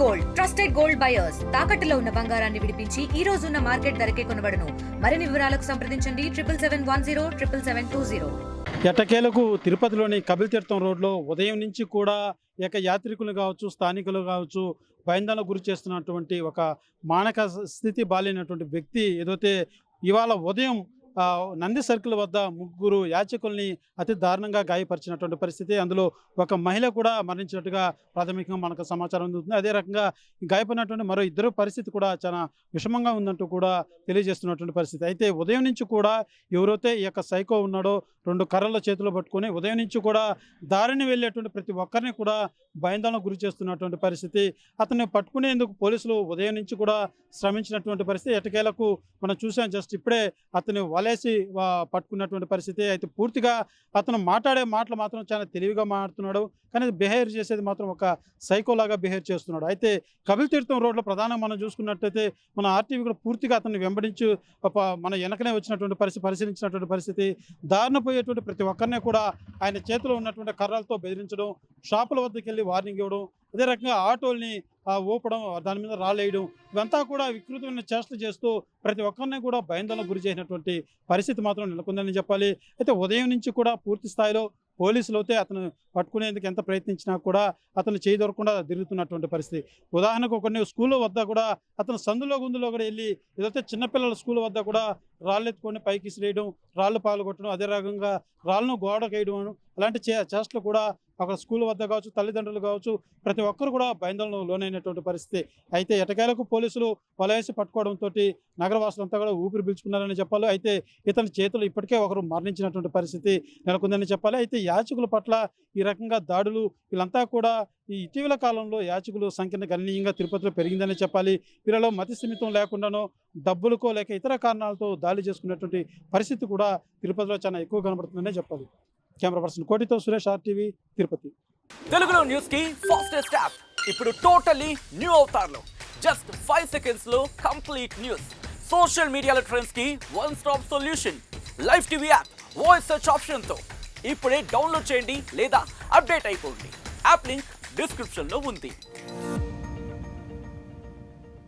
Gold trusted gold buyers తాకట్టులో ఉన్న బంగారాన్ని విడిపించి ఈ రోజు ఉన్న మార్కెట్ ధరకే కొనబడును. మరిన్ని వివరాలకు సంప్రదించండి 77107720. ఎట్టకేలకు తిరుపతిలోని కపిల్ తీర్థం రోడ్లో ఉదయం నుంచి కూడా యాత్రికులు కావచ్చు, స్థానికులు కావచ్చు, భయాందోళనకు గురి చేస్తున్నటువంటి ఒక మానక స్థితి బాలేనటువంటి వ్యక్తి ఏదైతే ఇవాళ ఉదయం నంది సర్కిల్ వద్ద ముగ్గురు యాచకుల్ని అతి దారుణంగా గాయపరిచినటువంటి పరిస్థితి. అందులో ఒక మహిళ కూడా మరణించినట్టుగా ప్రాథమికంగా మనకు సమాచారం అందుతుంది. అదే రకంగా గాయపడినటువంటి మరో ఇద్దరు పరిస్థితి కూడా చాలా విషమంగా ఉందంటూ కూడా తెలియజేస్తున్నటువంటి పరిస్థితి. అయితే ఉదయం నుంచి కూడా ఎవరైతే ఈ యొక్క సైకో ఉన్నాడో 2 కర్రల చేతిలో పట్టుకొని ఉదయం నుంచి కూడా దారిని వెళ్ళేటువంటి ప్రతి ఒక్కరిని కూడా భయాందోళనకు గురి చేస్తున్నటువంటి పరిస్థితి. అతన్ని పట్టుకునేందుకు పోలీసులు ఉదయం నుంచి కూడా శ్రమించినటువంటి పరిస్థితి. ఎటకేలకు మనం చూసాం, జస్ట్ ఇప్పుడే అతను వలేసి పట్టుకున్నటువంటి పరిస్థితి. అయితే పూర్తిగా అతను మాట్లాడే మాటలు మాత్రం చాలా తెలివిగా మాట్లాడుతున్నాడు, కానీ బిహేవ్ చేసేది మాత్రం ఒక సైకోలాగా బిహేవ్ చేస్తున్నాడు. అయితే కపిల్ తీర్థం రోడ్లో ప్రధానంగా మనం చూసుకున్నట్టయితే మన ఆర్టీవీ కూడా పూర్తిగా అతన్ని వెంబడించి మన వెనకనే వచ్చినటువంటి పరిశీలించినటువంటి పరిస్థితి. దారిన పోయేటువంటి ప్రతి ఒక్కరిని కూడా ఆయన చేతిలో ఉన్నటువంటి కర్రలతో బెదిరించడం, షాపుల వద్దకు వెళ్ళి వార్నింగ్ ఇవ్వడం, అదే రకంగా ఆటోల్ని ఊపడం, దాని మీద రాళ్ళేయడం, ఇవంతా కూడా వికృతమైన చేష్టలు చేస్తూ ప్రతి ఒక్కరిని కూడా భయాందోళనకు గురి చేసినటువంటి పరిస్థితి మాత్రం నెలకొందని చెప్పాలి. అయితే ఉదయం నుంచి కూడా పూర్తి స్థాయిలో పోలీసులు అయితే అతను పట్టుకునేందుకు ఎంత ప్రయత్నించినా కూడా అతను చేయి దొరకకుండా తిరుగుతున్నటువంటి పరిస్థితి. ఉదాహరణకు కొన్ని స్కూల్ వద్ద కూడా అతను సందులో గుందులో కూడా వెళ్ళి ఏదైతే చిన్నపిల్లల స్కూల్ వద్ద కూడా రాళ్ళెత్తుకొని పైకి ఇసిరేయడం, రాళ్ళు పాల్గొట్టడం, అదే రకంగా రాళ్ళను గోడకు వేయడం, అలాంటి చేష్టలు కూడా అక్కడ స్కూల్ వద్ద కావచ్చు, తల్లిదండ్రులు కావచ్చు, ప్రతి ఒక్కరు కూడా భయాందోళనకు లోనైనటువంటి పరిస్థితి. అయితే ఎటకేలకు పోలీసులు వలవేసి పట్టుకోవడంతో నగరవాసులంతా కూడా ఊపిరి పీల్చుకున్నారని చెప్పాలి. అయితే ఇతని చేతులు ఇప్పటికే ఒకరు మరణించినటువంటి పరిస్థితి నెలకొందని చెప్పాలి. అయితే యాచకుల పట్ల ఈ రకంగా దాడులు వీళ్ళంతా కూడా ఈ ఇటీవల కాలంలో యాచకుల సంఖ్యను గణనీయంగా తిరుపతిలో పెరిగిందని చెప్పాలి. వీళ్ళలో మతి స్థిమితం లేకుండానో, డబ్బులకో లేక ఇతర కారణాలతో దాడి చేసుకునేటువంటి పరిస్థితి కూడా తిరుపతిలో చాలా ఎక్కువ కనబడుతుందనే చెప్పాలి. కెమెరా పర్సన్ కోటితో సురేష్, ఆర్టీవీ, తిరుపతి. తెలుగులో న్యూస్ కి ఫాస్టెస్ట్ యాప్ ఇప్పుడు టోటల్లీ న్యూ అవతార్లో జస్ట్ 5 seconds లో కంప్లీట్ న్యూస్. సోషల్ మీడియాలో ట్రెండ్స్ కి one stop solution. Live TV app voice search option తో ఇప్పుడే డౌన్లోడ్ చేయండి లేదా అప్డేట్ అయిపోండి. యాప్ లింక్ డిస్క్రిప్షన్ లో ఉంది.